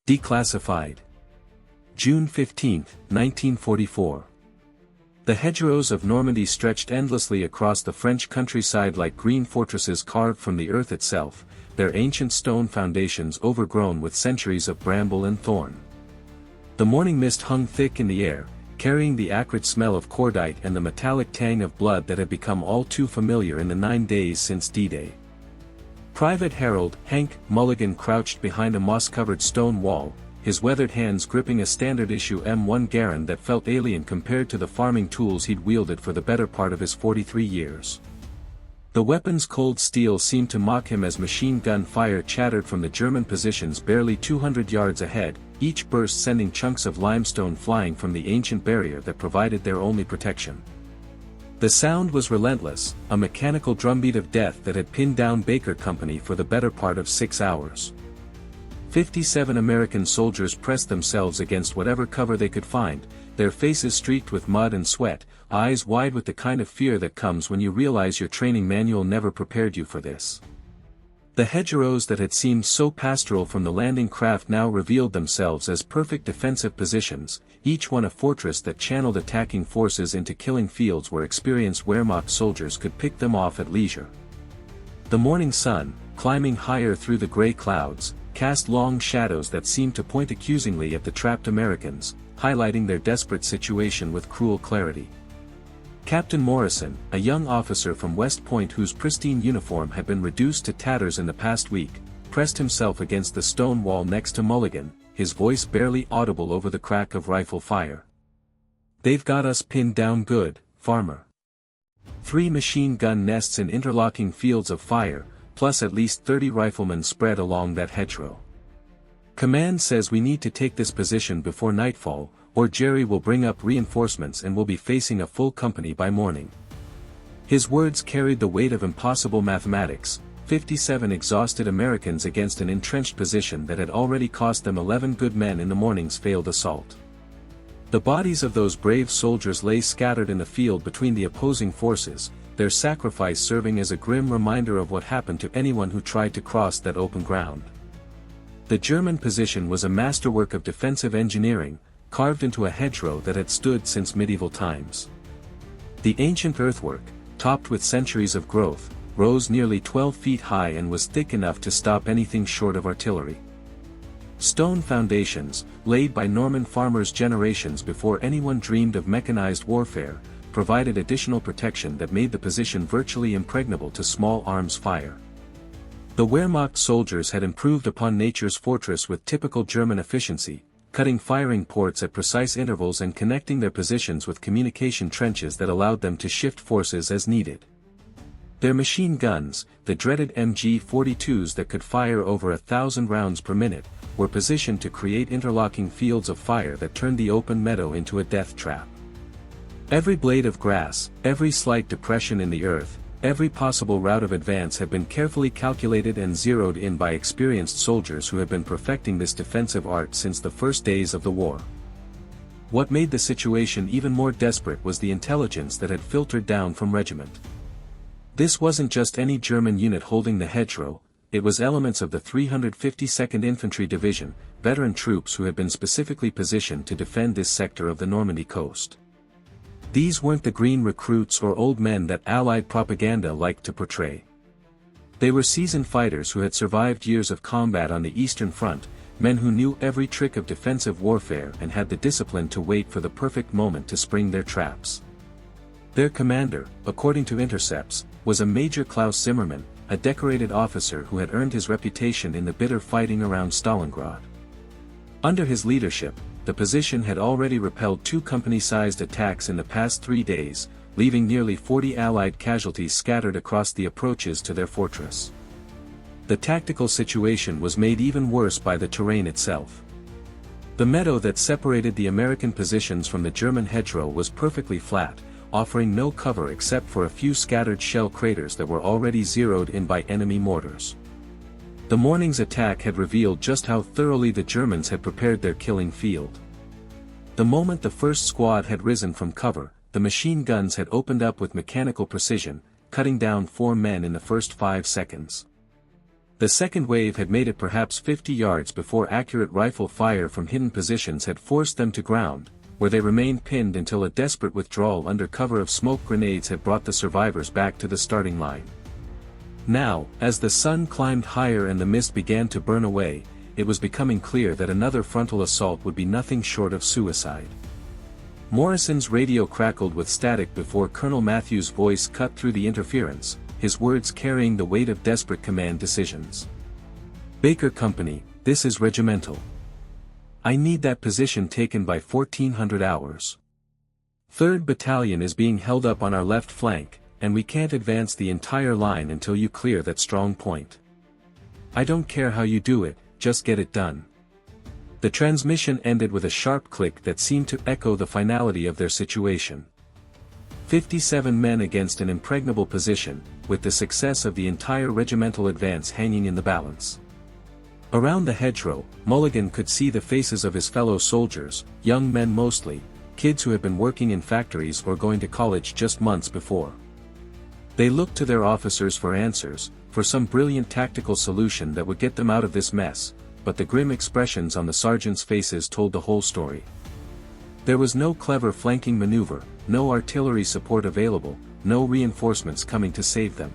Declassified. June 15, 1944. The hedgerows of Normandy stretched endlessly across the French countryside like green fortresses carved from the earth itself, their ancient stone foundations overgrown with centuries of bramble and thorn. The morning mist hung thick in the air, carrying the acrid smell of cordite and the metallic tang of blood that had become all too familiar in the 9 days since D-Day. Private Harold Hank Mulligan crouched behind a moss-covered stone wall, his weathered hands gripping a standard-issue M1 Garand that felt alien compared to the farming tools he'd wielded for the better part of his 43 years. The weapon's cold steel seemed to mock him as machine gun fire chattered from the German positions barely 200 yards ahead, each burst sending chunks of limestone flying from the ancient barrier that provided their only protection. The sound was relentless, a mechanical drumbeat of death that had pinned down Baker Company for the better part of 6 hours. 57 American soldiers pressed themselves against whatever cover they could find, their faces streaked with mud and sweat, eyes wide with the kind of fear that comes when you realize your training manual never prepared you for this. The hedgerows that had seemed so pastoral from the landing craft now revealed themselves as perfect defensive positions, each one a fortress that channeled attacking forces into killing fields where experienced Wehrmacht soldiers could pick them off at leisure. The morning sun, climbing higher through the gray clouds, cast long shadows that seemed to point accusingly at the trapped Americans, highlighting their desperate situation with cruel clarity. Captain Morrison, a young officer from West Point whose pristine uniform had been reduced to tatters in the past week, pressed himself against the stone wall next to Mulligan, his voice barely audible over the crack of rifle fire. "They've got us pinned down good, Farmer. 3 machine gun nests in interlocking fields of fire, plus at least 30 riflemen spread along that hedgerow. Command says we need to take this position before nightfall, or Jerry will bring up reinforcements and we'll be facing a full company by morning." His words carried the weight of impossible mathematics, 57 exhausted Americans against an entrenched position that had already cost them 11 good men in the morning's failed assault. The bodies of those brave soldiers lay scattered in the field between the opposing forces, their sacrifice serving as a grim reminder of what happened to anyone who tried to cross that open ground. The German position was a masterwork of defensive engineering, carved into a hedgerow that had stood since medieval times. The ancient earthwork, topped with centuries of growth, rose nearly 12 feet high and was thick enough to stop anything short of artillery. Stone foundations, laid by Norman farmers generations before anyone dreamed of mechanized warfare, provided additional protection that made the position virtually impregnable to small arms fire. The Wehrmacht soldiers had improved upon nature's fortress with typical German efficiency, cutting firing ports at precise intervals and connecting their positions with communication trenches that allowed them to shift forces as needed. Their machine guns, the dreaded MG-42s that could fire over 1,000 rounds per minute, were positioned to create interlocking fields of fire that turned the open meadow into a death trap. Every blade of grass, every slight depression in the earth, every possible route of advance had been carefully calculated and zeroed in by experienced soldiers who had been perfecting this defensive art since the first days of the war. What made the situation even more desperate was the intelligence that had filtered down from regiment. This wasn't just any German unit holding the hedgerow, it was elements of the 352nd Infantry Division, veteran troops who had been specifically positioned to defend this sector of the Normandy coast. These weren't the green recruits or old men that Allied propaganda liked to portray. They were seasoned fighters who had survived years of combat on the Eastern Front, men who knew every trick of defensive warfare and had the discipline to wait for the perfect moment to spring their traps. Their commander, according to intercepts, was a Major Klaus Zimmermann, a decorated officer who had earned his reputation in the bitter fighting around Stalingrad. Under his leadership, the position had already repelled 2 company-sized attacks in the past 3 days, leaving nearly 40 Allied casualties scattered across the approaches to their fortress. The tactical situation was made even worse by the terrain itself. The meadow that separated the American positions from the German hedgerow was perfectly flat, offering no cover except for a few scattered shell craters that were already zeroed in by enemy mortars. The morning's attack had revealed just how thoroughly the Germans had prepared their killing field. The moment the first squad had risen from cover, the machine guns had opened up with mechanical precision, cutting down 4 men in the first 5 seconds. The second wave had made it perhaps 50 yards before accurate rifle fire from hidden positions had forced them to ground, where they remained pinned until a desperate withdrawal under cover of smoke grenades had brought the survivors back to the starting line. Now, as the sun climbed higher and the mist began to burn away, it was becoming clear that another frontal assault would be nothing short of suicide. Morrison's radio crackled with static before Colonel Matthews' voice cut through the interference, his words carrying the weight of desperate command decisions. "Baker Company, this is regimental. I need that position taken by 1400 hours. 3rd Battalion is being held up on our left flank, and we can't advance the entire line until you clear that strong point. I don't care how you do it, just get it done." The transmission ended with a sharp click that seemed to echo the finality of their situation. 57 men against an impregnable position, with the success of the entire regimental advance hanging in the balance. Around the hedgerow, Mulligan could see the faces of his fellow soldiers, young men mostly, kids who had been working in factories or going to college just months before. They looked to their officers for answers, for some brilliant tactical solution that would get them out of this mess, but the grim expressions on the sergeants' faces told the whole story. There was no clever flanking maneuver, no artillery support available, no reinforcements coming to save them.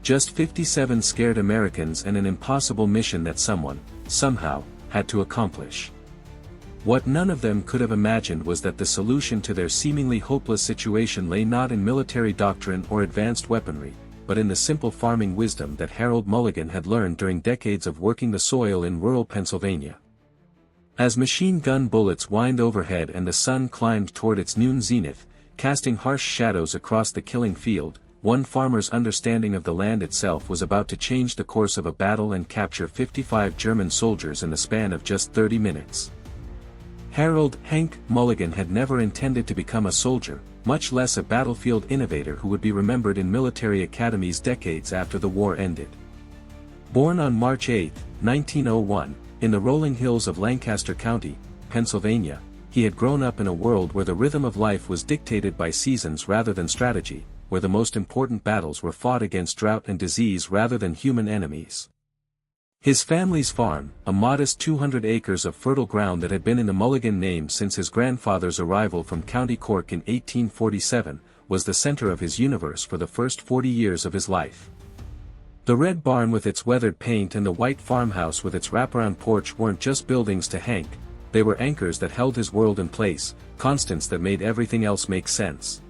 Just 57 scared Americans and an impossible mission that someone, somehow, had to accomplish. What none of them could have imagined was that the solution to their seemingly hopeless situation lay not in military doctrine or advanced weaponry, but in the simple farming wisdom that Harold Mulligan had learned during decades of working the soil in rural Pennsylvania. As machine gun bullets whined overhead and the sun climbed toward its noon zenith, casting harsh shadows across the killing field, one farmer's understanding of the land itself was about to change the course of a battle and capture 55 German soldiers in the span of just 30 minutes. Hank Mulligan had never intended to become a soldier, much less a battlefield innovator who would be remembered in military academies decades after the war ended. Born on March 8, 1901, in the rolling hills of Lancaster County, Pennsylvania, he had grown up in a world where the rhythm of life was dictated by seasons rather than strategy, where the most important battles were fought against drought and disease rather than human enemies. His family's farm, a modest 200 acres of fertile ground that had been in the Mulligan name since his grandfather's arrival from County Cork in 1847, was the center of his universe for the first 40 years of his life. The red barn with its weathered paint and the white farmhouse with its wraparound porch weren't just buildings to Hank, they were anchors that held his world in place, constants that made everything else make sense.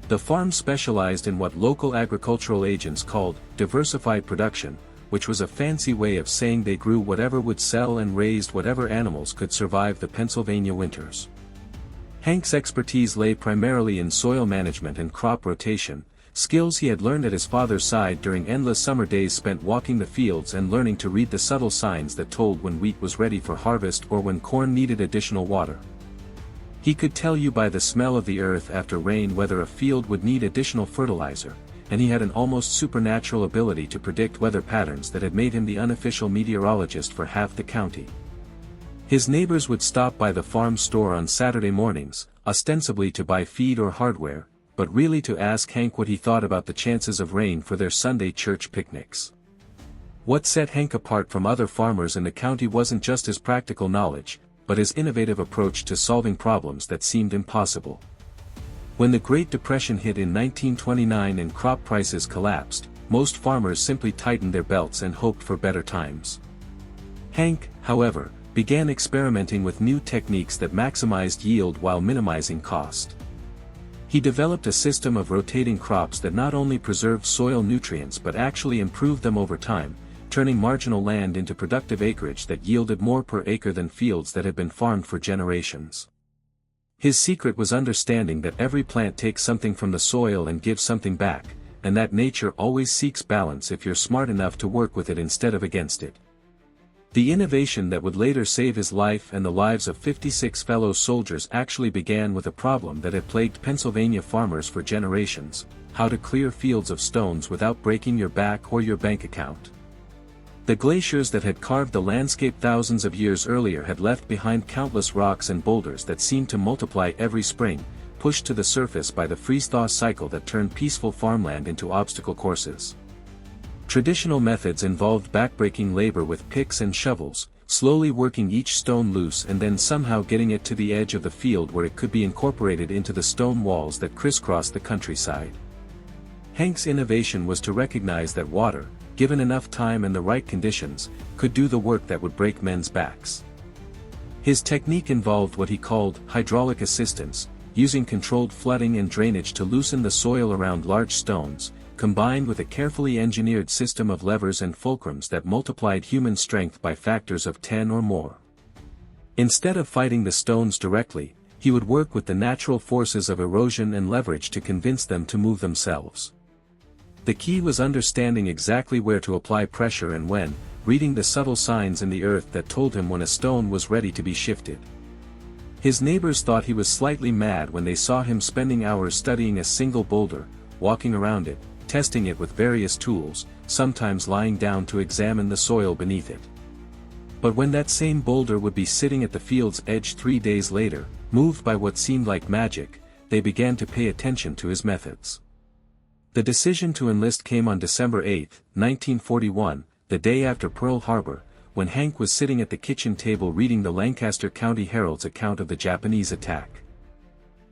The farm specialized in what local agricultural agents called diversified production, which was a fancy way of saying they grew whatever would sell and raised whatever animals could survive the Pennsylvania winters. Hank's expertise lay primarily in soil management and crop rotation, skills he had learned at his father's side during endless summer days spent walking the fields and learning to read the subtle signs that told when wheat was ready for harvest or when corn needed additional water. He could tell you by the smell of the earth after rain whether a field would need additional fertilizer, and he had an almost supernatural ability to predict weather patterns that had made him the unofficial meteorologist for half the county. His neighbors would stop by the farm store on Saturday mornings, ostensibly to buy feed or hardware, but really to ask Hank what he thought about the chances of rain for their Sunday church picnics. What set Hank apart from other farmers in the county wasn't just his practical knowledge, but his innovative approach to solving problems that seemed impossible. When the Great Depression hit in 1929 and crop prices collapsed, most farmers simply tightened their belts and hoped for better times. Hank, however, began experimenting with new techniques that maximized yield while minimizing cost. He developed a system of rotating crops that not only preserved soil nutrients but actually improved them over time, turning marginal land into productive acreage that yielded more per acre than fields that had been farmed for generations. His secret was understanding that every plant takes something from the soil and gives something back, and that nature always seeks balance if you're smart enough to work with it instead of against it. The innovation that would later save his life and the lives of 56 fellow soldiers actually began with a problem that had plagued Pennsylvania farmers for generations: how to clear fields of stones without breaking your back or your bank account. The glaciers that had carved the landscape thousands of years earlier had left behind countless rocks and boulders that seemed to multiply every spring, pushed to the surface by the freeze-thaw cycle that turned peaceful farmland into obstacle courses. Traditional methods involved backbreaking labor with picks and shovels, slowly working each stone loose and then somehow getting it to the edge of the field where it could be incorporated into the stone walls that crisscrossed the countryside. Hank's innovation was to recognize that water, given enough time and the right conditions, could do the work that would break men's backs. His technique involved what he called hydraulic assistance, using controlled flooding and drainage to loosen the soil around large stones, combined with a carefully engineered system of levers and fulcrums that multiplied human strength by factors of 10 or more. Instead of fighting the stones directly, he would work with the natural forces of erosion and leverage to convince them to move themselves. The key was understanding exactly where to apply pressure and when, reading the subtle signs in the earth that told him when a stone was ready to be shifted. His neighbors thought he was slightly mad when they saw him spending hours studying a single boulder, walking around it, testing it with various tools, sometimes lying down to examine the soil beneath it. But when that same boulder would be sitting at the field's edge 3 days later, moved by what seemed like magic, they began to pay attention to his methods. The decision to enlist came on December 8, 1941, the day after Pearl Harbor, when Hank was sitting at the kitchen table reading the Lancaster County Herald's account of the Japanese attack.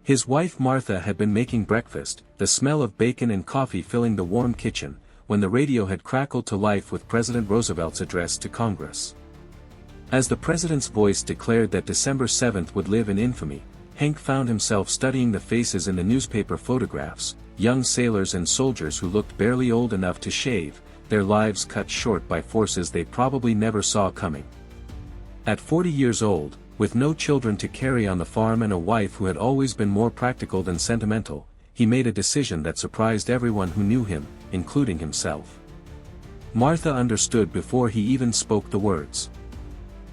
His wife Martha had been making breakfast, the smell of bacon and coffee filling the warm kitchen, when the radio had crackled to life with President Roosevelt's address to Congress. As the president's voice declared that December 7th would live in infamy, Hank found himself studying the faces in the newspaper photographs, young sailors and soldiers who looked barely old enough to shave, their lives cut short by forces they probably never saw coming. At 40 years old, with no children to carry on the farm and a wife who had always been more practical than sentimental, he made a decision that surprised everyone who knew him, including himself. Martha understood before he even spoke the words.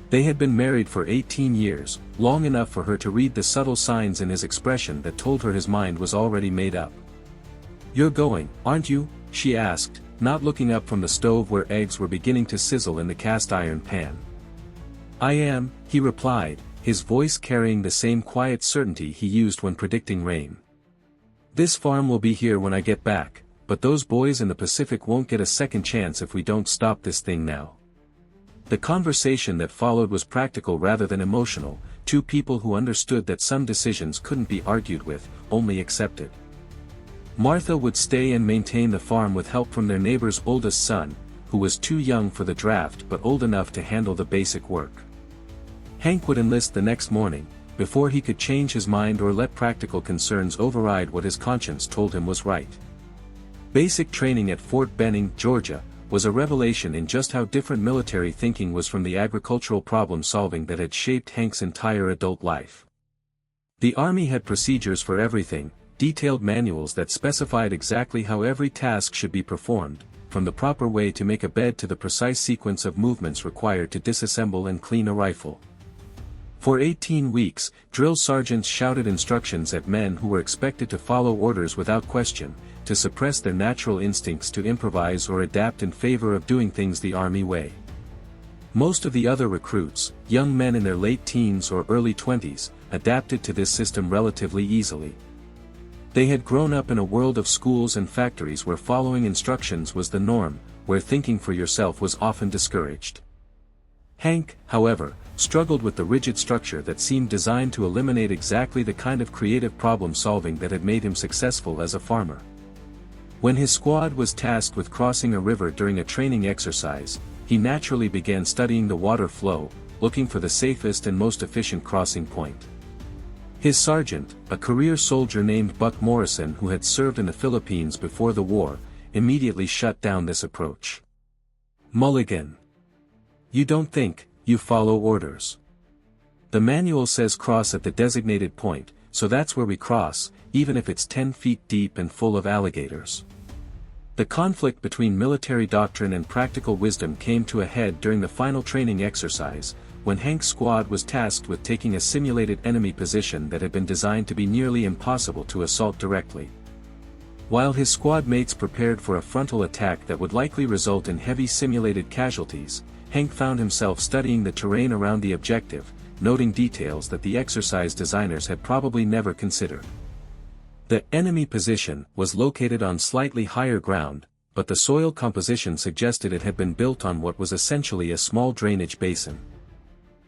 They had been married for 18 years, long enough for her to read the subtle signs in his expression that told her his mind was already made up. "You're going, aren't you?" she asked, not looking up from the stove where eggs were beginning to sizzle in the cast-iron pan. "I am," he replied, his voice carrying the same quiet certainty he used when predicting rain. "This farm will be here when I get back, but those boys in the Pacific won't get a second chance if we don't stop this thing now." The conversation that followed was practical rather than emotional, two people who understood that some decisions couldn't be argued with, only accepted. Martha would stay and maintain the farm with help from their neighbor's oldest son, who was too young for the draft but old enough to handle the basic work. Hank would enlist the next morning, before he could change his mind or let practical concerns override what his conscience told him was right. Basic training at Fort Benning, Georgia, was a revelation in just how different military thinking was from the agricultural problem-solving that had shaped Hank's entire adult life. The Army had procedures for everything, detailed manuals that specified exactly how every task should be performed, from the proper way to make a bed to the precise sequence of movements required to disassemble and clean a rifle. For 18 weeks, drill sergeants shouted instructions at men who were expected to follow orders without question, to suppress their natural instincts to improvise or adapt in favor of doing things the Army way. Most of the other recruits, young men in their late teens or early 20s, adapted to this system relatively easily. They had grown up in a world of schools and factories where following instructions was the norm, where thinking for yourself was often discouraged. Hank, however, struggled with the rigid structure that seemed designed to eliminate exactly the kind of creative problem-solving that had made him successful as a farmer. When his squad was tasked with crossing a river during a training exercise, he naturally began studying the water flow, looking for the safest and most efficient crossing point. His sergeant, a career soldier named Buck Morrison who had served in the Philippines before the war, immediately shut down this approach. "Mulligan. You don't think, you follow orders. The manual says cross at the designated point, so that's where we cross, even if it's 10 feet deep and full of alligators." The conflict between military doctrine and practical wisdom came to a head during the final training exercise, when Hank's squad was tasked with taking a simulated enemy position that had been designed to be nearly impossible to assault directly. While his squad mates prepared for a frontal attack that would likely result in heavy simulated casualties, Hank found himself studying the terrain around the objective, noting details that the exercise designers had probably never considered. The enemy position was located on slightly higher ground, but the soil composition suggested it had been built on what was essentially a small drainage basin.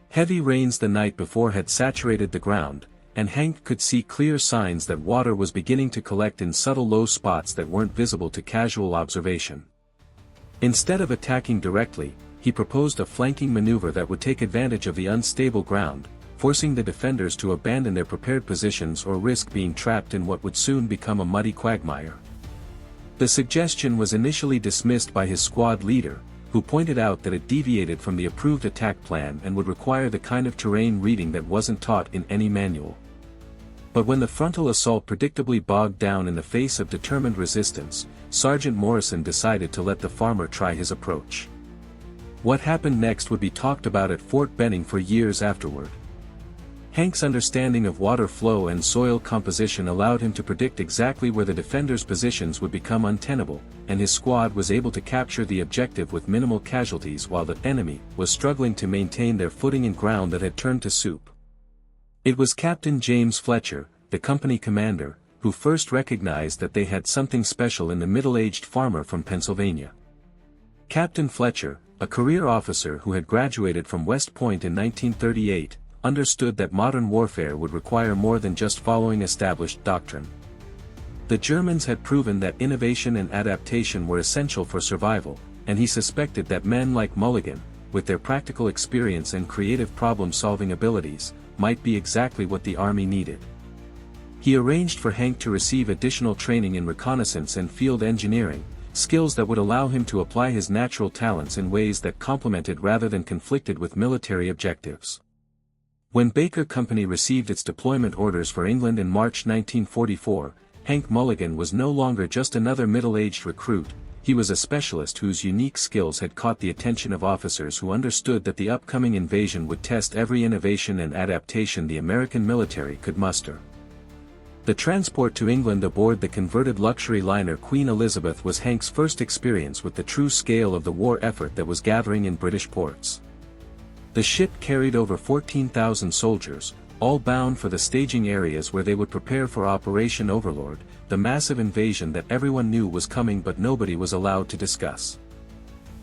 Heavy rains the night before had saturated the ground, and Hank could see clear signs that water was beginning to collect in subtle low spots that weren't visible to casual observation. Instead of attacking directly, he proposed a flanking maneuver that would take advantage of the unstable ground, forcing the defenders to abandon their prepared positions or risk being trapped in what would soon become a muddy quagmire. The suggestion was initially dismissed by his squad leader, who pointed out that it deviated from the approved attack plan and would require the kind of terrain reading that wasn't taught in any manual. But when the frontal assault predictably bogged down in the face of determined resistance, Sergeant Morrison decided to let the farmer try his approach. What happened next would be talked about at Fort Benning for years afterward. Hank's understanding of water flow and soil composition allowed him to predict exactly where the defenders' positions would become untenable, and his squad was able to capture the objective with minimal casualties while the enemy was struggling to maintain their footing in ground that had turned to soup. It was Captain James Fletcher, the company commander, who first recognized that they had something special in the middle-aged farmer from Pennsylvania. Captain Fletcher, a career officer who had graduated from West Point in 1938, understood that modern warfare would require more than just following established doctrine. The Germans had proven that innovation and adaptation were essential for survival, and he suspected that men like Mulligan, with their practical experience and creative problem-solving abilities, might be exactly what the army needed. He arranged for Hank to receive additional training in reconnaissance and field engineering, skills that would allow him to apply his natural talents in ways that complemented rather than conflicted with military objectives. When Baker Company received its deployment orders for England in March 1944, Hank Mulligan was no longer just another middle-aged recruit. He was a specialist whose unique skills had caught the attention of officers who understood that the upcoming invasion would test every innovation and adaptation the American military could muster. The transport to England aboard the converted luxury liner Queen Elizabeth was Hank's first experience with the true scale of the war effort that was gathering in British ports. The ship carried over 14,000 soldiers, all bound for the staging areas where they would prepare for Operation Overlord, the massive invasion that everyone knew was coming but nobody was allowed to discuss.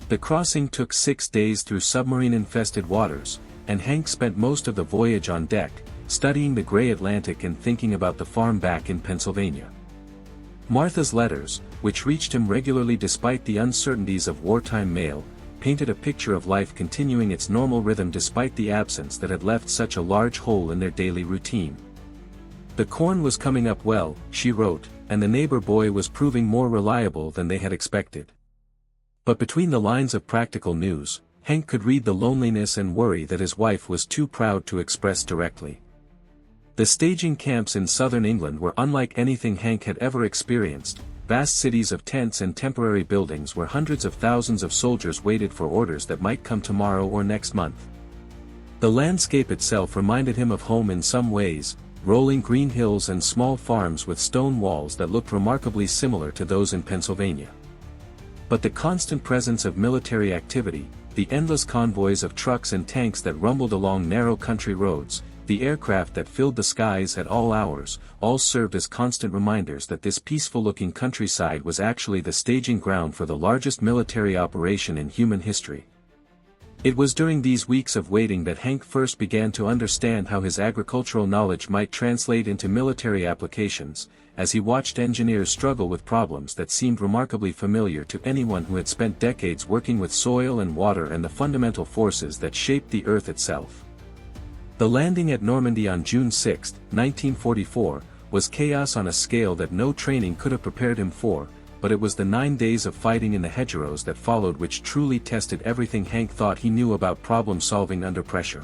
The crossing took 6 days through submarine-infested waters, and Hank spent most of the voyage on deck, studying the gray Atlantic and thinking about the farm back in Pennsylvania. Martha's letters, which reached him regularly despite the uncertainties of wartime mail, painted a picture of life continuing its normal rhythm despite the absence that had left such a large hole in their daily routine. The corn was coming up well, she wrote, and the neighbor boy was proving more reliable than they had expected. But between the lines of practical news, Hank could read the loneliness and worry that his wife was too proud to express directly. The staging camps in southern England were unlike anything Hank had ever experienced, vast cities of tents and temporary buildings where hundreds of thousands of soldiers waited for orders that might come tomorrow or next month. The landscape itself reminded him of home in some ways, rolling green hills and small farms with stone walls that looked remarkably similar to those in Pennsylvania. But the constant presence of military activity, the endless convoys of trucks and tanks that rumbled along narrow country roads, the aircraft that filled the skies at all hours, all served as constant reminders that this peaceful-looking countryside was actually the staging ground for the largest military operation in human history. It was during these weeks of waiting that Hank first began to understand how his agricultural knowledge might translate into military applications, as he watched engineers struggle with problems that seemed remarkably familiar to anyone who had spent decades working with soil and water and the fundamental forces that shaped the earth itself. The landing at Normandy on June 6, 1944, was chaos on a scale that no training could have prepared him for, but it was the 9 days of fighting in the hedgerows that followed which truly tested everything Hank thought he knew about problem-solving under pressure.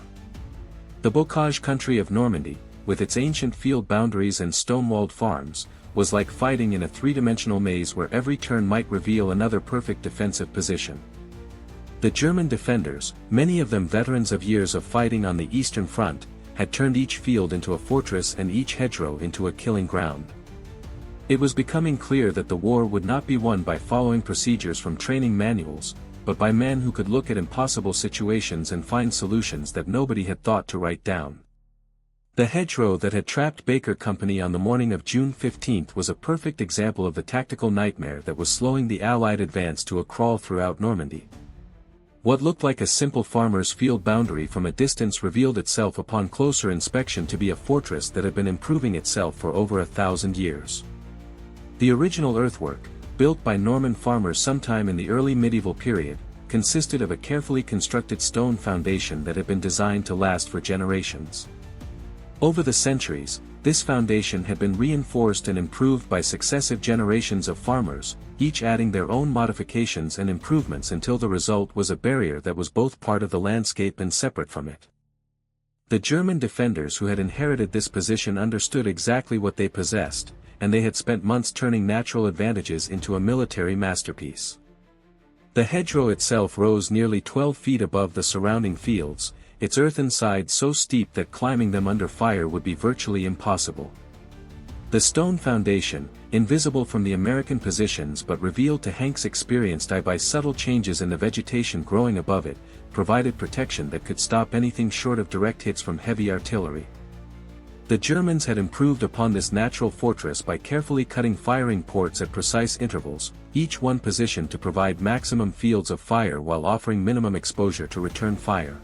The bocage country of Normandy, with its ancient field boundaries and stone-walled farms, was like fighting in a three-dimensional maze where every turn might reveal another perfect defensive position. The German defenders, many of them veterans of years of fighting on the Eastern Front, had turned each field into a fortress and each hedgerow into a killing ground. It was becoming clear that the war would not be won by following procedures from training manuals, but by men who could look at impossible situations and find solutions that nobody had thought to write down. The hedgerow that had trapped Baker Company on the morning of June 15 was a perfect example of the tactical nightmare that was slowing the Allied advance to a crawl throughout Normandy. What looked like a simple farmer's field boundary from a distance revealed itself upon closer inspection to be a fortress that had been improving itself for over 1,000 years. The original earthwork, built by Norman farmers sometime in the early medieval period, consisted of a carefully constructed stone foundation that had been designed to last for generations. Over the centuries, this foundation had been reinforced and improved by successive generations of farmers, each adding their own modifications and improvements until the result was a barrier that was both part of the landscape and separate from it. The German defenders who had inherited this position understood exactly what they possessed, and they had spent months turning natural advantages into a military masterpiece. The hedgerow itself rose nearly 12 feet above the surrounding fields, its earthen sides so steep that climbing them under fire would be virtually impossible. The stone foundation, invisible from the American positions but revealed to Hank's experienced eye by subtle changes in the vegetation growing above it, provided protection that could stop anything short of direct hits from heavy artillery. The Germans had improved upon this natural fortress by carefully cutting firing ports at precise intervals, each one positioned to provide maximum fields of fire while offering minimum exposure to return fire.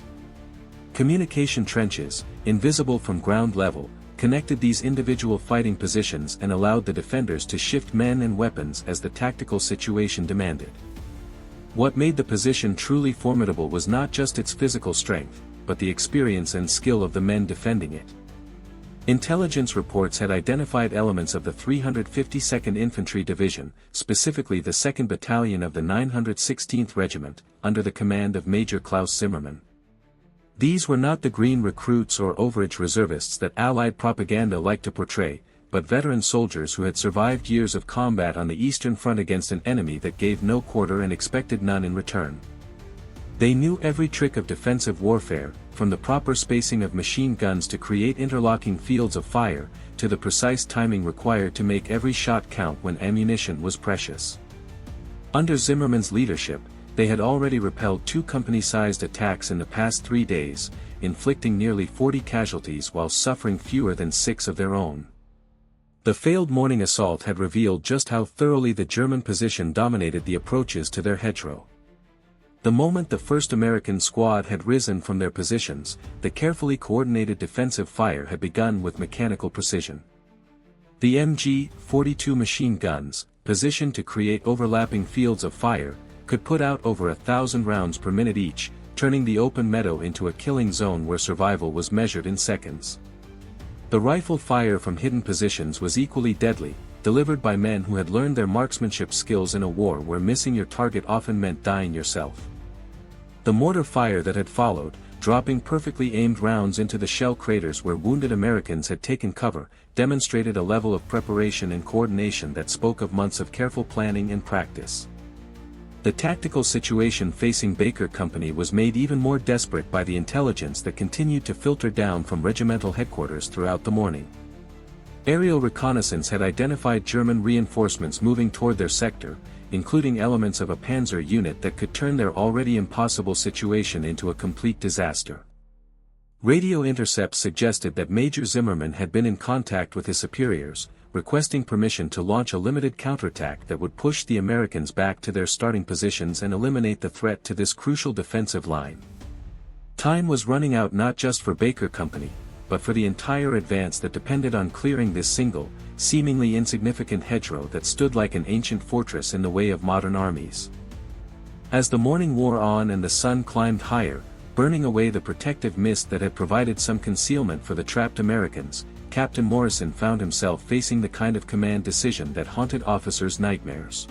Communication trenches, invisible from ground level, connected these individual fighting positions and allowed the defenders to shift men and weapons as the tactical situation demanded. What made the position truly formidable was not just its physical strength, but the experience and skill of the men defending it. Intelligence reports had identified elements of the 352nd Infantry Division, specifically the 2nd Battalion of the 916th Regiment, under the command of Major Klaus Zimmermann. These were not the green recruits or overage reservists that Allied propaganda liked to portray, but veteran soldiers who had survived years of combat on the Eastern Front against an enemy that gave no quarter and expected none in return. They knew every trick of defensive warfare, from the proper spacing of machine guns to create interlocking fields of fire, to the precise timing required to make every shot count when ammunition was precious. Under Zimmermann's leadership, they had already repelled 2 company-sized attacks in the past 3 days, inflicting nearly 40 casualties while suffering fewer than 6 of their own. The failed morning assault had revealed just how thoroughly the German position dominated the approaches to their hedgerow. The moment the first American squad had risen from their positions, the carefully coordinated defensive fire had begun with mechanical precision. The MG-42 machine guns, positioned to create overlapping fields of fire, could put out over 1,000 rounds per minute each, turning the open meadow into a killing zone where survival was measured in seconds. The rifle fire from hidden positions was equally deadly, delivered by men who had learned their marksmanship skills in a war where missing your target often meant dying yourself. The mortar fire that had followed, dropping perfectly aimed rounds into the shell craters where wounded Americans had taken cover, demonstrated a level of preparation and coordination that spoke of months of careful planning and practice. The tactical situation facing Baker Company was made even more desperate by the intelligence that continued to filter down from regimental headquarters throughout the morning. Aerial reconnaissance had identified German reinforcements moving toward their sector, including elements of a panzer unit that could turn their already impossible situation into a complete disaster. Radio intercepts suggested that Major Zimmermann had been in contact with his superiors, requesting permission to launch a limited counterattack that would push the Americans back to their starting positions and eliminate the threat to this crucial defensive line. Time was running out not just for Baker Company, but for the entire advance that depended on clearing this single, seemingly insignificant hedgerow that stood like an ancient fortress in the way of modern armies. As the morning wore on and the sun climbed higher, burning away the protective mist that had provided some concealment for the trapped Americans, Captain Morrison found himself facing the kind of command decision that haunted officers' nightmares.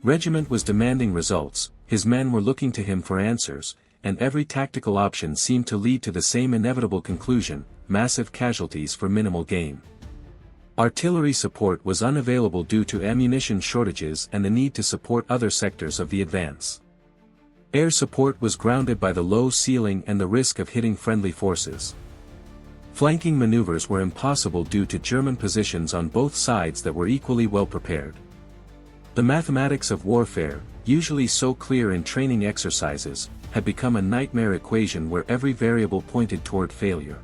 Regiment was demanding results, his men were looking to him for answers, and every tactical option seemed to lead to the same inevitable conclusion: massive casualties for minimal gain. Artillery support was unavailable due to ammunition shortages and the need to support other sectors of the advance. Air support was grounded by the low ceiling and the risk of hitting friendly forces. Flanking maneuvers were impossible due to German positions on both sides that were equally well prepared. The mathematics of warfare, usually so clear in training exercises, had become a nightmare equation where every variable pointed toward failure.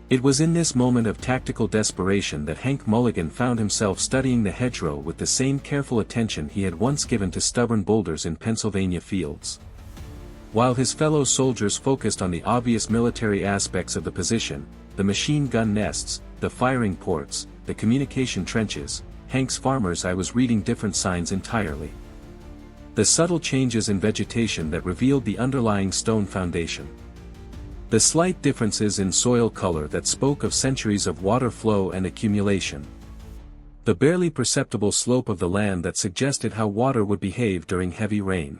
It was in this moment of tactical desperation that Hank Mulligan found himself studying the hedgerow with the same careful attention he had once given to stubborn boulders in Pennsylvania fields. While his fellow soldiers focused on the obvious military aspects of the position, the machine gun nests, the firing ports, the communication trenches, Hank's farmer's eye was reading different signs entirely. The subtle changes in vegetation that revealed the underlying stone foundation. The slight differences in soil color that spoke of centuries of water flow and accumulation. The barely perceptible slope of the land that suggested how water would behave during heavy rain.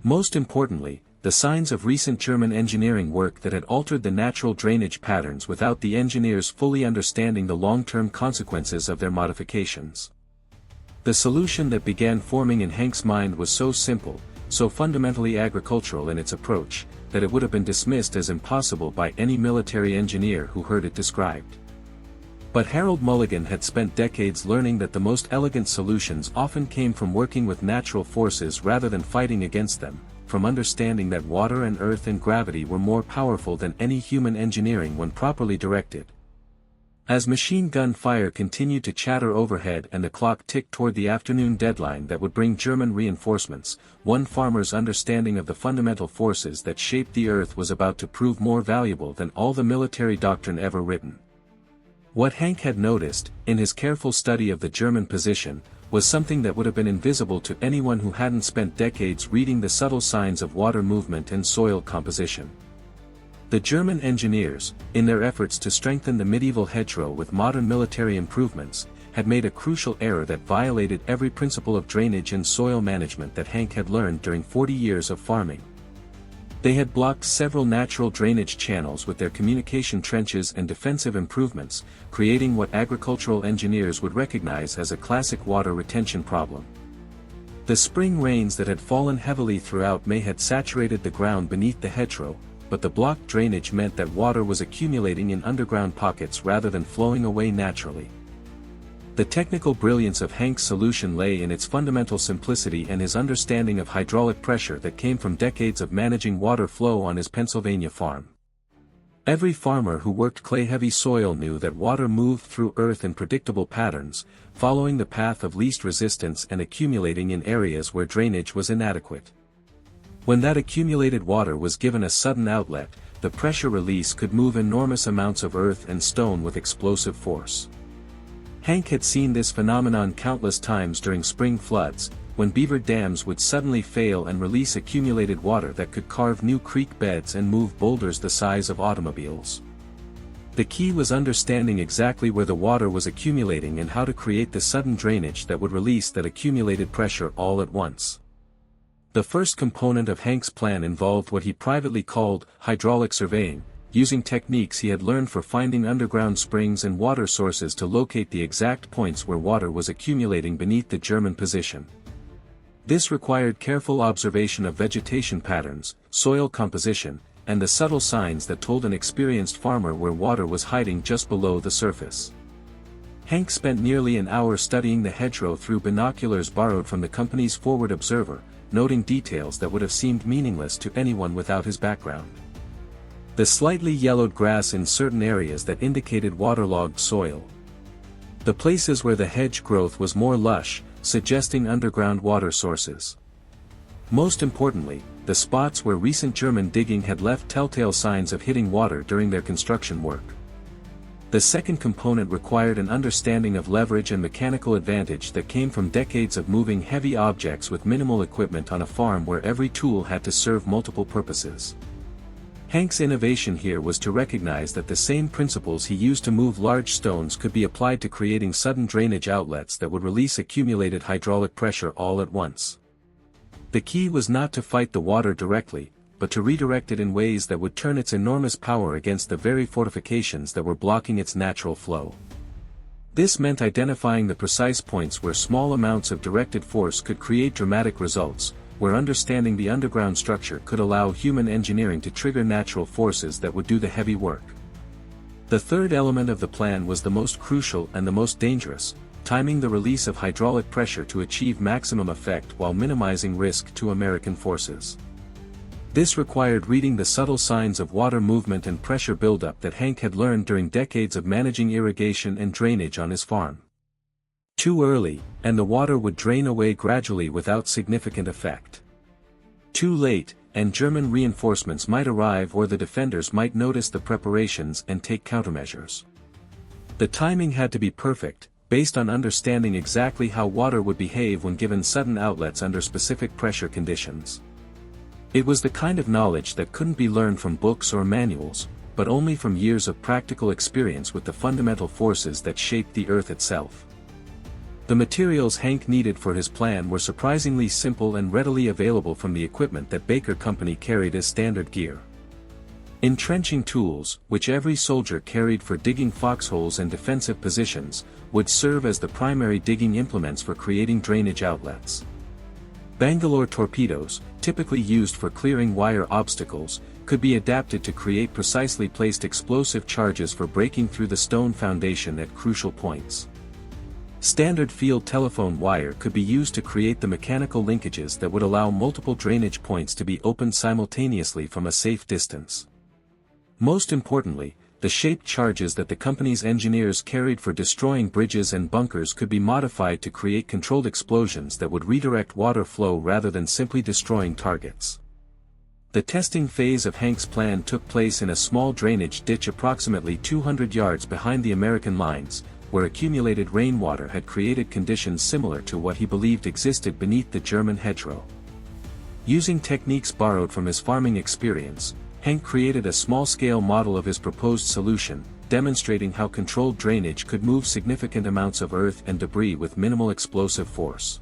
Most importantly, the signs of recent German engineering work that had altered the natural drainage patterns without the engineers fully understanding the long-term consequences of their modifications. The solution that began forming in Hank's mind was so simple, so fundamentally agricultural in its approach, that it would have been dismissed as impossible by any military engineer who heard it described. But Harold Mulligan had spent decades learning that the most elegant solutions often came from working with natural forces rather than fighting against them, from understanding that water and earth and gravity were more powerful than any human engineering when properly directed. As machine gun fire continued to chatter overhead and the clock ticked toward the afternoon deadline that would bring German reinforcements, one farmer's understanding of the fundamental forces that shaped the earth was about to prove more valuable than all the military doctrine ever written. What Hank had noticed, in his careful study of the German position, was something that would have been invisible to anyone who hadn't spent decades reading the subtle signs of water movement and soil composition. The German engineers, in their efforts to strengthen the medieval hedgerow with modern military improvements, had made a crucial error that violated every principle of drainage and soil management that Hank had learned during 40 years of farming. They had blocked several natural drainage channels with their communication trenches and defensive improvements, creating what agricultural engineers would recognize as a classic water retention problem. The spring rains that had fallen heavily throughout May had saturated the ground beneath the hedgerow, but the blocked drainage meant that water was accumulating in underground pockets rather than flowing away naturally. The technical brilliance of Hank's solution lay in its fundamental simplicity and his understanding of hydraulic pressure that came from decades of managing water flow on his Pennsylvania farm. Every farmer who worked clay-heavy soil knew that water moved through earth in predictable patterns, following the path of least resistance and accumulating in areas where drainage was inadequate. When that accumulated water was given a sudden outlet, the pressure release could move enormous amounts of earth and stone with explosive force. Hank had seen this phenomenon countless times during spring floods, when beaver dams would suddenly fail and release accumulated water that could carve new creek beds and move boulders the size of automobiles. The key was understanding exactly where the water was accumulating and how to create the sudden drainage that would release that accumulated pressure all at once. The first component of Hank's plan involved what he privately called hydraulic surveying, using techniques he had learned for finding underground springs and water sources to locate the exact points where water was accumulating beneath the German position. This required careful observation of vegetation patterns, soil composition, and the subtle signs that told an experienced farmer where water was hiding just below the surface. Hank spent nearly an hour studying the hedgerow through binoculars borrowed from the company's Forward Observer, noting details that would have seemed meaningless to anyone without his background. The slightly yellowed grass in certain areas that indicated waterlogged soil. The places where the hedge growth was more lush, suggesting underground water sources. Most importantly, the spots where recent German digging had left telltale signs of hitting water during their construction work. The second component required an understanding of leverage and mechanical advantage that came from decades of moving heavy objects with minimal equipment on a farm where every tool had to serve multiple purposes. Hank's innovation here was to recognize that the same principles he used to move large stones could be applied to creating sudden drainage outlets that would release accumulated hydraulic pressure all at once. The key was not to fight the water directly, but to redirect it in ways that would turn its enormous power against the very fortifications that were blocking its natural flow. This meant identifying the precise points where small amounts of directed force could create dramatic results, where understanding the underground structure could allow human engineering to trigger natural forces that would do the heavy work. The third element of the plan was the most crucial and the most dangerous, timing the release of hydraulic pressure to achieve maximum effect while minimizing risk to American forces. This required reading the subtle signs of water movement and pressure buildup that Hank had learned during decades of managing irrigation and drainage on his farm. Too early, and the water would drain away gradually without significant effect. Too late, and German reinforcements might arrive or the defenders might notice the preparations and take countermeasures. The timing had to be perfect, based on understanding exactly how water would behave when given sudden outlets under specific pressure conditions. It was the kind of knowledge that couldn't be learned from books or manuals, but only from years of practical experience with the fundamental forces that shaped the earth itself. The materials Hank needed for his plan were surprisingly simple and readily available from the equipment that Baker Company carried as standard gear. Entrenching tools, which every soldier carried for digging foxholes and defensive positions, would serve as the primary digging implements for creating drainage outlets. Bangalore torpedoes, typically used for clearing wire obstacles, could be adapted to create precisely placed explosive charges for breaking through the stone foundation at crucial points. Standard field telephone wire could be used to create the mechanical linkages that would allow multiple drainage points to be opened simultaneously from a safe distance. Most importantly, the shaped charges that the company's engineers carried for destroying bridges and bunkers could be modified to create controlled explosions that would redirect water flow rather than simply destroying targets. The testing phase of Hank's plan took place in a small drainage ditch approximately 200 yards behind the American lines, where accumulated rainwater had created conditions similar to what he believed existed beneath the German hedgerow. Using techniques borrowed from his farming experience, Hank created a small-scale model of his proposed solution, demonstrating how controlled drainage could move significant amounts of earth and debris with minimal explosive force.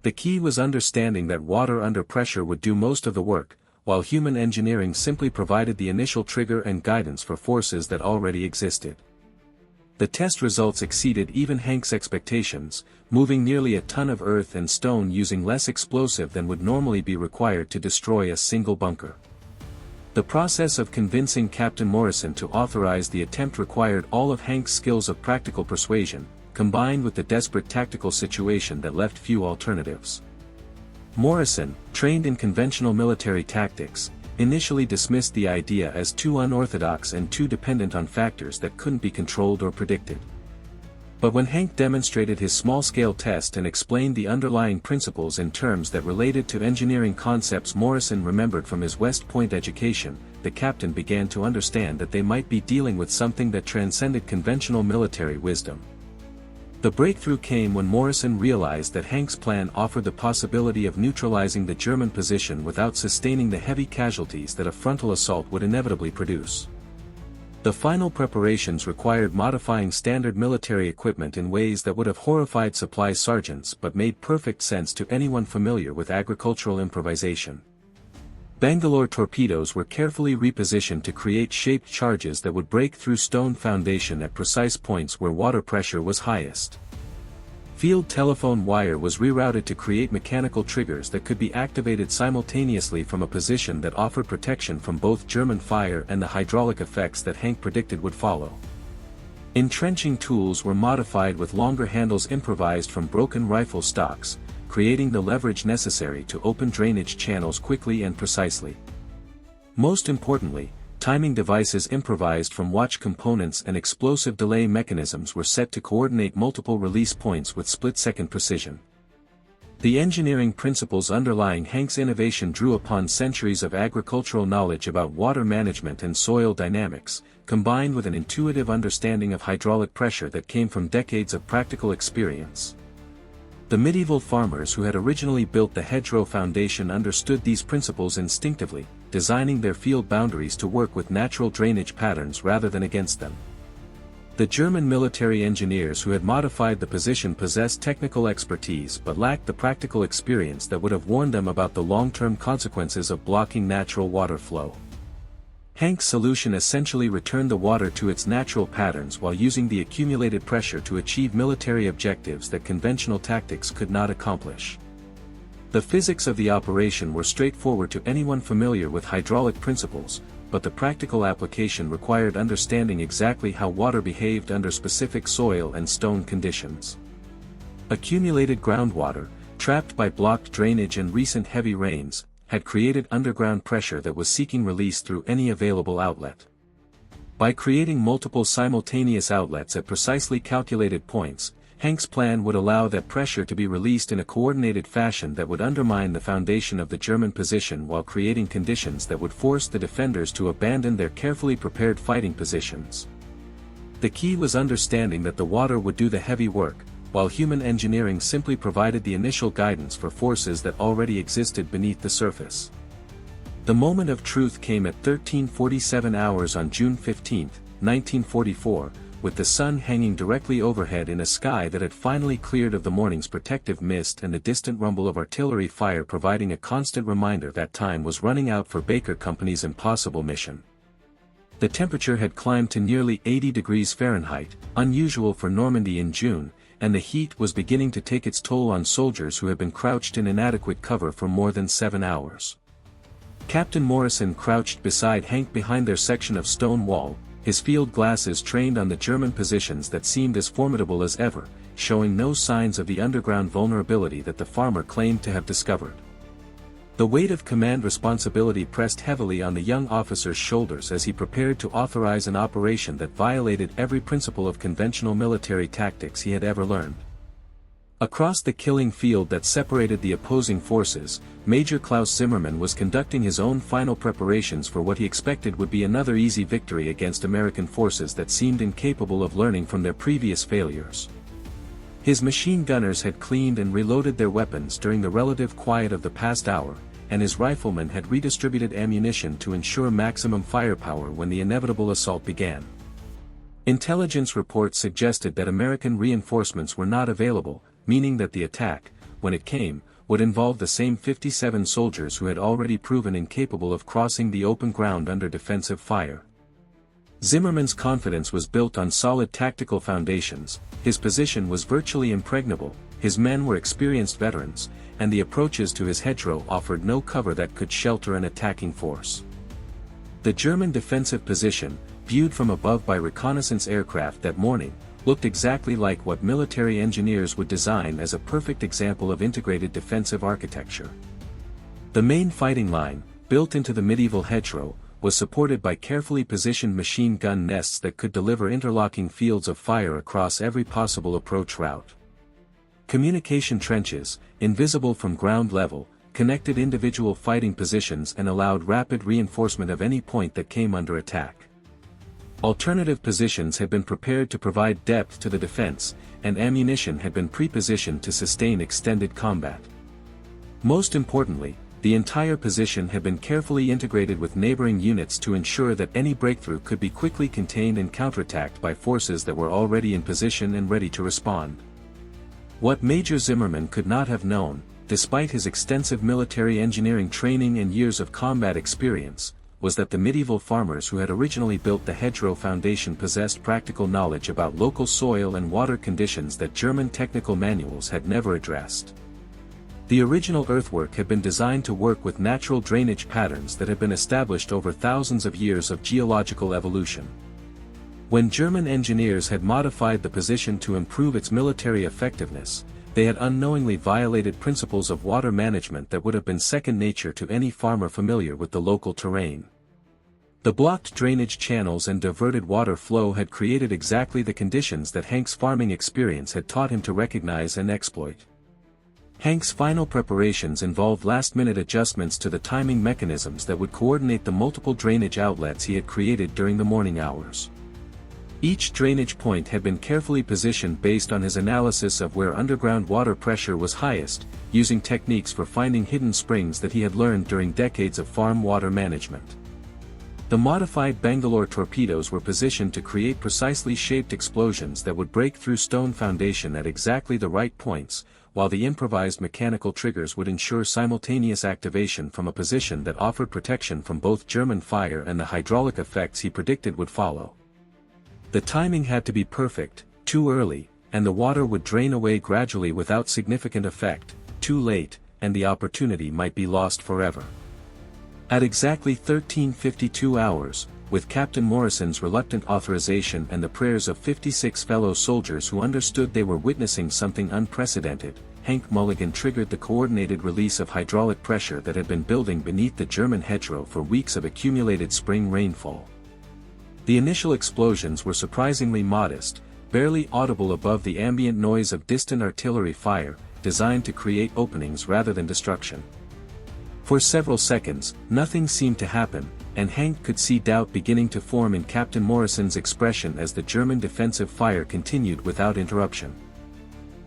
The key was understanding that water under pressure would do most of the work, while human engineering simply provided the initial trigger and guidance for forces that already existed. The test results exceeded even Hank's expectations, moving nearly a ton of earth and stone using less explosive than would normally be required to destroy a single bunker. The process of convincing Captain Morrison to authorize the attempt required all of Hank's skills of practical persuasion, combined with the desperate tactical situation that left few alternatives. Morrison, trained in conventional military tactics, initially dismissed the idea as too unorthodox and too dependent on factors that couldn't be controlled or predicted. But when Hank demonstrated his small-scale test and explained the underlying principles in terms that related to engineering concepts Morrison remembered from his West Point education, the captain began to understand that they might be dealing with something that transcended conventional military wisdom. The breakthrough came when Morrison realized that Hank's plan offered the possibility of neutralizing the German position without sustaining the heavy casualties that a frontal assault would inevitably produce. The final preparations required modifying standard military equipment in ways that would have horrified supply sergeants but made perfect sense to anyone familiar with agricultural improvisation. Bangalore torpedoes were carefully repositioned to create shaped charges that would break through stone foundation at precise points where water pressure was highest. Field telephone wire was rerouted to create mechanical triggers that could be activated simultaneously from a position that offered protection from both German fire and the hydraulic effects that Hank predicted would follow. Entrenching tools were modified with longer handles improvised from broken rifle stocks, creating the leverage necessary to open drainage channels quickly and precisely. Most importantly, timing devices improvised from watch components and explosive delay mechanisms were set to coordinate multiple release points with split-second precision. The engineering principles underlying Hank's innovation drew upon centuries of agricultural knowledge about water management and soil dynamics, combined with an intuitive understanding of hydraulic pressure that came from decades of practical experience. The medieval farmers who had originally built the hedgerow foundation understood these principles instinctively, designing their field boundaries to work with natural drainage patterns rather than against them. The German military engineers who had modified the position possessed technical expertise but lacked the practical experience that would have warned them about the long-term consequences of blocking natural water flow. Hank's solution essentially returned the water to its natural patterns while using the accumulated pressure to achieve military objectives that conventional tactics could not accomplish. The physics of the operation were straightforward to anyone familiar with hydraulic principles, but the practical application required understanding exactly how water behaved under specific soil and stone conditions. Accumulated groundwater, trapped by blocked drainage and recent heavy rains, had created underground pressure that was seeking release through any available outlet. By creating multiple simultaneous outlets at precisely calculated points, Hank's plan would allow that pressure to be released in a coordinated fashion that would undermine the foundation of the German position while creating conditions that would force the defenders to abandon their carefully prepared fighting positions. The key was understanding that the water would do the heavy work, while human engineering simply provided the initial guidance for forces that already existed beneath the surface. The moment of truth came at 13:47 hours on June 15, 1944, with the sun hanging directly overhead in a sky that had finally cleared of the morning's protective mist and the distant rumble of artillery fire providing a constant reminder that time was running out for Baker Company's impossible mission. The temperature had climbed to nearly 80 degrees Fahrenheit, unusual for Normandy in June, and the heat was beginning to take its toll on soldiers who had been crouched in inadequate cover for more than 7 hours. Captain Morrison crouched beside Hank behind their section of stone wall, his field glasses trained on the German positions that seemed as formidable as ever, showing no signs of the underground vulnerability that the farmer claimed to have discovered. The weight of command responsibility pressed heavily on the young officer's shoulders as he prepared to authorize an operation that violated every principle of conventional military tactics he had ever learned. Across the killing field that separated the opposing forces, Major Klaus Zimmermann was conducting his own final preparations for what he expected would be another easy victory against American forces that seemed incapable of learning from their previous failures. His machine gunners had cleaned and reloaded their weapons during the relative quiet of the past hour, and his riflemen had redistributed ammunition to ensure maximum firepower when the inevitable assault began. Intelligence reports suggested that American reinforcements were not available, meaning that the attack, when it came, would involve the same 57 soldiers who had already proven incapable of crossing the open ground under defensive fire. Zimmermann's confidence was built on solid tactical foundations, his position was virtually impregnable, his men were experienced veterans, and the approaches to his hedgerow offered no cover that could shelter an attacking force. The German defensive position, viewed from above by reconnaissance aircraft that morning, looked exactly like what military engineers would design as a perfect example of integrated defensive architecture. The main fighting line, built into the medieval hedgerow, was supported by carefully positioned machine gun nests that could deliver interlocking fields of fire across every possible approach route. Communication trenches, invisible from ground level, connected individual fighting positions and allowed rapid reinforcement of any point that came under attack. Alternative positions had been prepared to provide depth to the defense, and ammunition had been pre-positioned to sustain extended combat. Most importantly, the entire position had been carefully integrated with neighboring units to ensure that any breakthrough could be quickly contained and counterattacked by forces that were already in position and ready to respond. What Major Zimmermann could not have known, despite his extensive military engineering training and years of combat experience, was that the medieval farmers who had originally built the hedgerow foundation possessed practical knowledge about local soil and water conditions that German technical manuals had never addressed. The original earthwork had been designed to work with natural drainage patterns that had been established over thousands of years of geological evolution. When German engineers had modified the position to improve its military effectiveness, they had unknowingly violated principles of water management that would have been second nature to any farmer familiar with the local terrain. The blocked drainage channels and diverted water flow had created exactly the conditions that Hank's farming experience had taught him to recognize and exploit. Hank's final preparations involved last-minute adjustments to the timing mechanisms that would coordinate the multiple drainage outlets he had created during the morning hours. Each drainage point had been carefully positioned based on his analysis of where underground water pressure was highest, using techniques for finding hidden springs that he had learned during decades of farm water management. The modified Bangalore torpedoes were positioned to create precisely shaped explosions that would break through stone foundation at exactly the right points, while the improvised mechanical triggers would ensure simultaneous activation from a position that offered protection from both German fire and the hydraulic effects he predicted would follow. The timing had to be perfect, too early, and the water would drain away gradually without significant effect, too late, and the opportunity might be lost forever. At exactly 13:52 hours, with Captain Morrison's reluctant authorization and the prayers of 56 fellow soldiers who understood they were witnessing something unprecedented, Hank Mulligan triggered the coordinated release of hydraulic pressure that had been building beneath the German hedgerow for weeks of accumulated spring rainfall. The initial explosions were surprisingly modest, barely audible above the ambient noise of distant artillery fire, designed to create openings rather than destruction. For several seconds, nothing seemed to happen, and Hank could see doubt beginning to form in Captain Morrison's expression as the German defensive fire continued without interruption.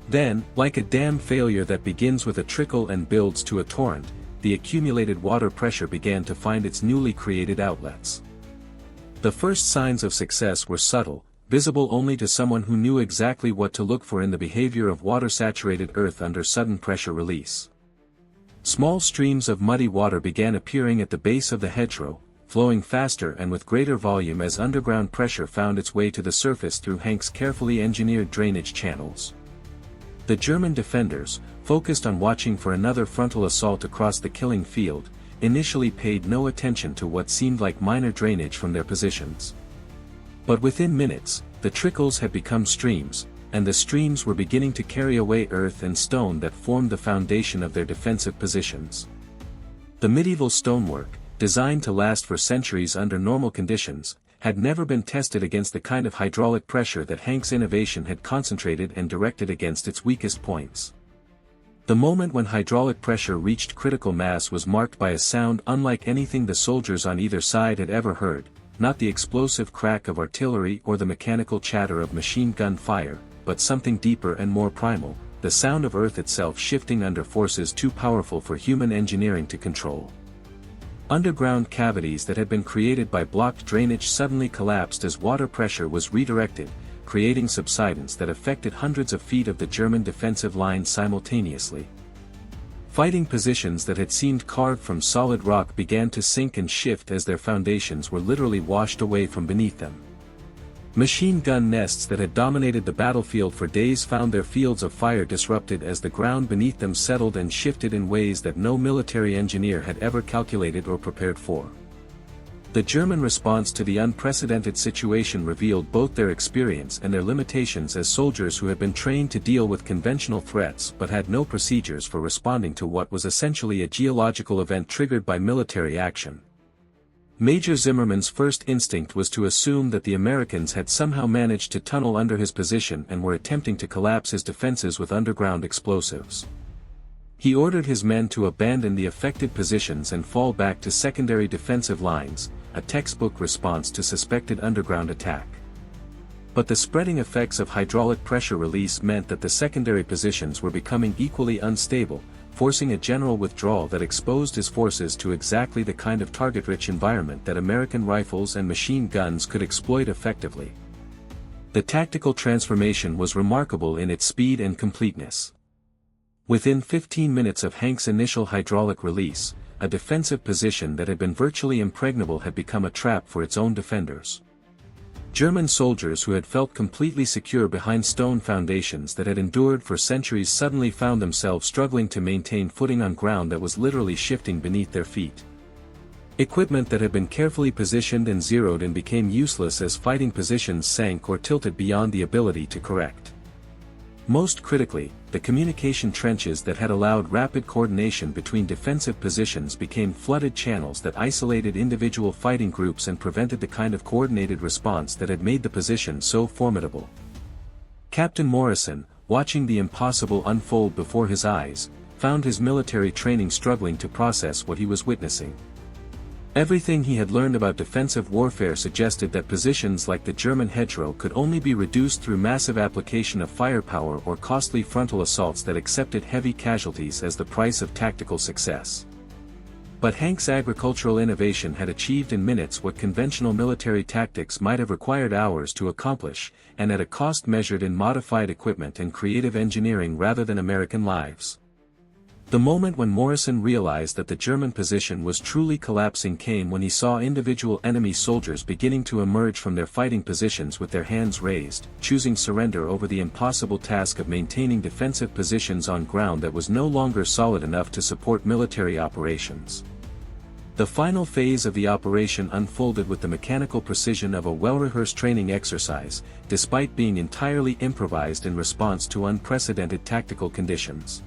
Then, like a dam failure that begins with a trickle and builds to a torrent, the accumulated water pressure began to find its newly created outlets. The first signs of success were subtle, visible only to someone who knew exactly what to look for in the behavior of water-saturated earth under sudden pressure release. Small streams of muddy water began appearing at the base of the hedgerow, flowing faster and with greater volume as underground pressure found its way to the surface through Hank's carefully engineered drainage channels. The German defenders, focused on watching for another frontal assault across the killing field, initially paid no attention to what seemed like minor drainage from their positions. But within minutes, the trickles had become streams, and the streams were beginning to carry away earth and stone that formed the foundation of their defensive positions. The medieval stonework, designed to last for centuries under normal conditions, had never been tested against the kind of hydraulic pressure that Hank's innovation had concentrated and directed against its weakest points. The moment when hydraulic pressure reached critical mass was marked by a sound unlike anything the soldiers on either side had ever heard, not the explosive crack of artillery or the mechanical chatter of machine gun fire, but something deeper and more primal, the sound of earth itself shifting under forces too powerful for human engineering to control. Underground cavities that had been created by blocked drainage suddenly collapsed as water pressure was redirected, creating subsidence that affected hundreds of feet of the German defensive lines simultaneously. Fighting positions that had seemed carved from solid rock began to sink and shift as their foundations were literally washed away from beneath them. Machine gun nests that had dominated the battlefield for days found their fields of fire disrupted as the ground beneath them settled and shifted in ways that no military engineer had ever calculated or prepared for. The German response to the unprecedented situation revealed both their experience and their limitations as soldiers who had been trained to deal with conventional threats but had no procedures for responding to what was essentially a geological event triggered by military action. Major Zimmermann's first instinct was to assume that the Americans had somehow managed to tunnel under his position and were attempting to collapse his defenses with underground explosives. He ordered his men to abandon the affected positions and fall back to secondary defensive lines, a textbook response to suspected underground attack. But the spreading effects of hydraulic pressure release meant that the secondary positions were becoming equally unstable, forcing a general withdrawal that exposed his forces to exactly the kind of target-rich environment that American rifles and machine guns could exploit effectively. The tactical transformation was remarkable in its speed and completeness. Within 15 minutes of Hank's initial hydraulic release, a defensive position that had been virtually impregnable had become a trap for its own defenders. German soldiers who had felt completely secure behind stone foundations that had endured for centuries suddenly found themselves struggling to maintain footing on ground that was literally shifting beneath their feet. Equipment that had been carefully positioned and zeroed in became useless as fighting positions sank or tilted beyond the ability to correct. Most critically, the communication trenches that had allowed rapid coordination between defensive positions became flooded channels that isolated individual fighting groups and prevented the kind of coordinated response that had made the position so formidable. Captain Morrison, watching the impossible unfold before his eyes, found his military training struggling to process what he was witnessing. Everything he had learned about defensive warfare suggested that positions like the German hedgerow could only be reduced through massive application of firepower or costly frontal assaults that accepted heavy casualties as the price of tactical success. But Hank's agricultural innovation had achieved in minutes what conventional military tactics might have required hours to accomplish, and at a cost measured in modified equipment and creative engineering rather than American lives. The moment when Morrison realized that the German position was truly collapsing came when he saw individual enemy soldiers beginning to emerge from their fighting positions with their hands raised, choosing surrender over the impossible task of maintaining defensive positions on ground that was no longer solid enough to support military operations. The final phase of the operation unfolded with the mechanical precision of a well-rehearsed training exercise, despite being entirely improvised in response to unprecedented tactical conditions.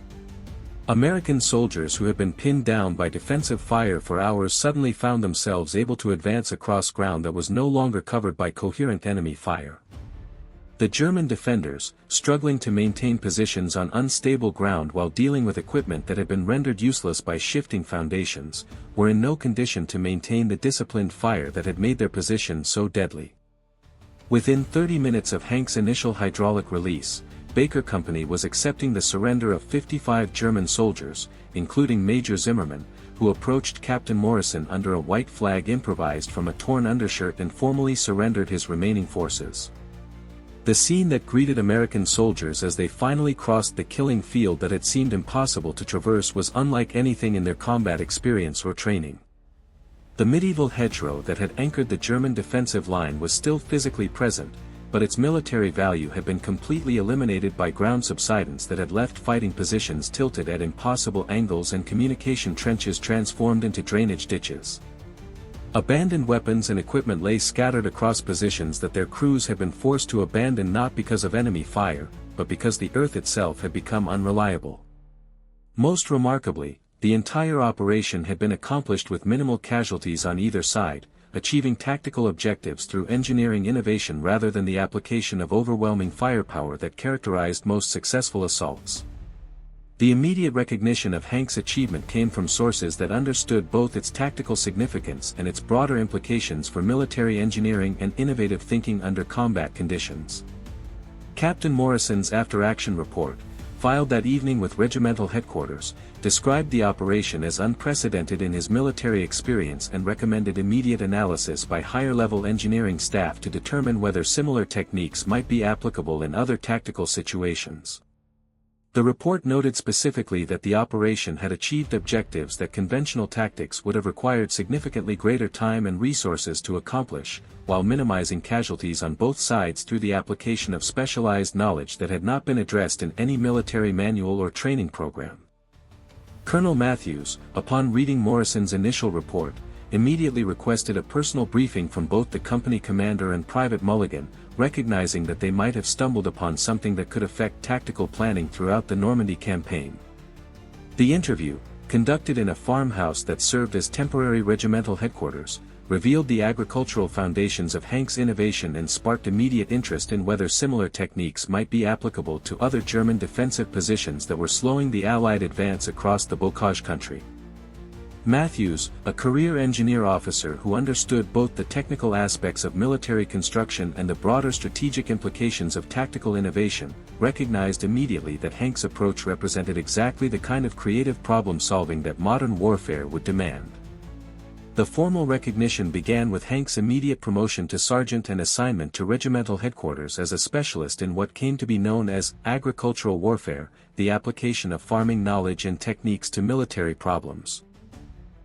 American soldiers who had been pinned down by defensive fire for hours suddenly found themselves able to advance across ground that was no longer covered by coherent enemy fire. The German defenders, struggling to maintain positions on unstable ground while dealing with equipment that had been rendered useless by shifting foundations, were in no condition to maintain the disciplined fire that had made their position so deadly. Within 30 minutes of Hank's initial hydraulic release, Baker Company was accepting the surrender of 55 German soldiers, including Major Zimmermann, who approached Captain Morrison under a white flag improvised from a torn undershirt and formally surrendered his remaining forces. The scene that greeted American soldiers as they finally crossed the killing field that had seemed impossible to traverse was unlike anything in their combat experience or training. The medieval hedgerow that had anchored the German defensive line was still physically present, but its military value had been completely eliminated by ground subsidence that had left fighting positions tilted at impossible angles and communication trenches transformed into drainage ditches. Abandoned weapons and equipment lay scattered across positions that their crews had been forced to abandon not because of enemy fire, but because the earth itself had become unreliable. Most remarkably, the entire operation had been accomplished with minimal casualties on either side, achieving tactical objectives through engineering innovation rather than the application of overwhelming firepower that characterized most successful assaults. The immediate recognition of Hank's achievement came from sources that understood both its tactical significance and its broader implications for military engineering and innovative thinking under combat conditions. Captain Morrison's after-action report, filed that evening with regimental headquarters, described the operation as unprecedented in his military experience and recommended immediate analysis by higher-level engineering staff to determine whether similar techniques might be applicable in other tactical situations. The report noted specifically that the operation had achieved objectives that conventional tactics would have required significantly greater time and resources to accomplish, while minimizing casualties on both sides through the application of specialized knowledge that had not been addressed in any military manual or training program. Colonel Matthews, upon reading Morrison's initial report, immediately requested a personal briefing from both the company commander and Private Mulligan, recognizing that they might have stumbled upon something that could affect tactical planning throughout the Normandy campaign. The interview, conducted in a farmhouse that served as temporary regimental headquarters, revealed the agricultural foundations of Hank's innovation and sparked immediate interest in whether similar techniques might be applicable to other German defensive positions that were slowing the Allied advance across the Bocage country. Matthews, a career engineer officer who understood both the technical aspects of military construction and the broader strategic implications of tactical innovation, recognized immediately that Hank's approach represented exactly the kind of creative problem-solving that modern warfare would demand. The formal recognition began with Hank's immediate promotion to sergeant and assignment to regimental headquarters as a specialist in what came to be known as agricultural warfare, the application of farming knowledge and techniques to military problems.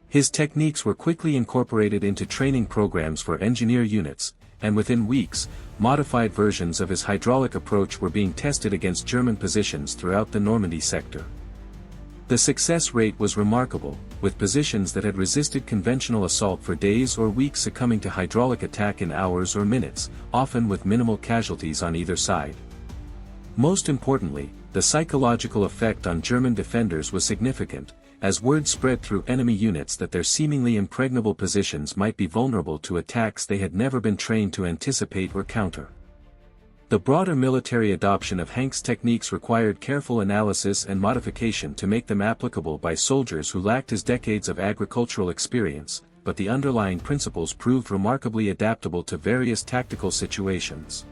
His techniques were quickly incorporated into training programs for engineer units, and within weeks, modified versions of his hydraulic approach were being tested against German positions throughout the Normandy sector. The success rate was remarkable, with positions that had resisted conventional assault for days or weeks succumbing to hydraulic attack in hours or minutes, often with minimal casualties on either side. Most importantly, the psychological effect on German defenders was significant, as word spread through enemy units that their seemingly impregnable positions might be vulnerable to attacks they had never been trained to anticipate or counter. The broader military adoption of Hank's techniques required careful analysis and modification to make them applicable by soldiers who lacked his decades of agricultural experience, but the underlying principles proved remarkably adaptable to various tactical situations.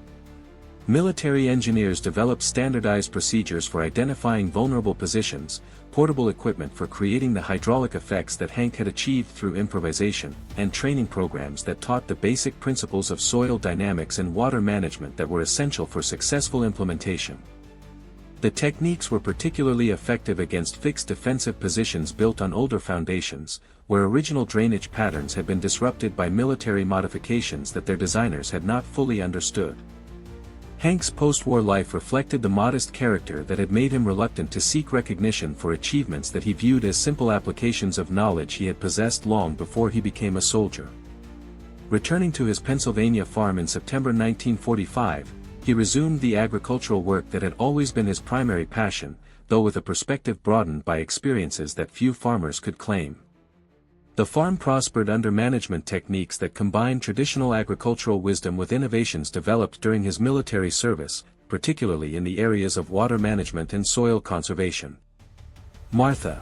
Military engineers developed standardized procedures for identifying vulnerable positions, portable equipment for creating the hydraulic effects that Hank had achieved through improvisation, and training programs that taught the basic principles of soil dynamics and water management that were essential for successful implementation. The techniques were particularly effective against fixed defensive positions built on older foundations, where original drainage patterns had been disrupted by military modifications that their designers had not fully understood. Hank's post-war life reflected the modest character that had made him reluctant to seek recognition for achievements that he viewed as simple applications of knowledge he had possessed long before he became a soldier. Returning to his Pennsylvania farm in September 1945, he resumed the agricultural work that had always been his primary passion, though with a perspective broadened by experiences that few farmers could claim. The farm prospered under management techniques that combined traditional agricultural wisdom with innovations developed during his military service, particularly in the areas of water management and soil conservation. Martha.